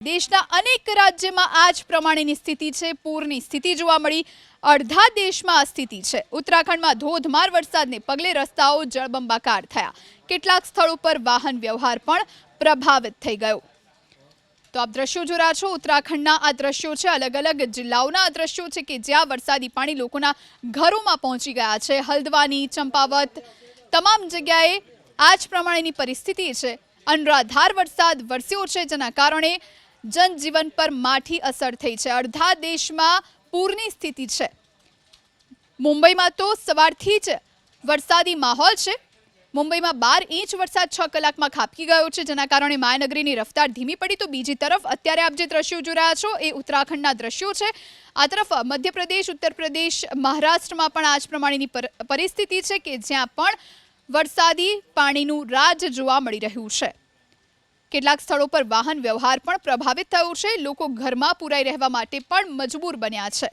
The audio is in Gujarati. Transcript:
દેશના અનેક રાજ્યમાં આ જ પ્રમાણેની સ્થિતિ છે। પૂરની સ્થિતિ જોવા મળી। અડધા દેશમાં આ સ્થિતિ છે। ઉત્તરાખંડમાં ધોધમાર વરસાદને પગલે રસ્તાઓ જળબંબાકાર થયા। કેટલાક સ્થળો પર વાહન વ્યવહાર પણ પ્રભાવિત થઈ ગયો। તો આપ દ્રશ્યો જોઈ રહ્યા છો, ઉત્તરાખંડના આ દ્રશ્યો છે। અલગ અલગ જિલ્લાઓના આ દ્રશ્યો છે કે જ્યાં વરસાદી પાણી લોકોના ઘરોમાં પહોંચી ગયા છે। હલ્દવાની, ચંપાવત તમામ જગ્યાએ આ જ પ્રમાણેની પરિસ્થિતિ છે। અનરાધાર વરસાદ વરસ્યો છે, જેના કારણે જનજીવન પર માઠી અસર થઈ છે। અડધા દેશમાં પૂરની સ્થિતિ છે। મુંબઈમાં તો સવારથી જ વરસાદી માહોલ છે। મુંબઈમાં 12 ઇંચ વરસાદ 6 કલાકમાં ખાબકી ગયો છે, જેના કારણે માયાનગરીની રફતાર ધીમી પડી। તો બીજી તરફ અત્યારે આપ જે દ્રશ્યો જોઈ રહ્યા છો એ ઉત્તરાખંડના દ્રશ્યો છે। આ તરફ મધ્યપ્રદેશ, ઉત્તર પ્રદેશ, મહારાષ્ટ્રમાં પણ આ જ પ્રમાણેની પરિસ્થિતિ છે કે જ્યાં પણ વરસાદી પાણીનું રાજ જોવા મળી રહ્યું છે। કેટલાક સ્થળો પર વાહન વ્યવહાર પણ પ્રભાવિત થયો છે। લોકો ઘરમાં પુરાઈ રહેવા માટે પણ મજબૂર બન્યા છે।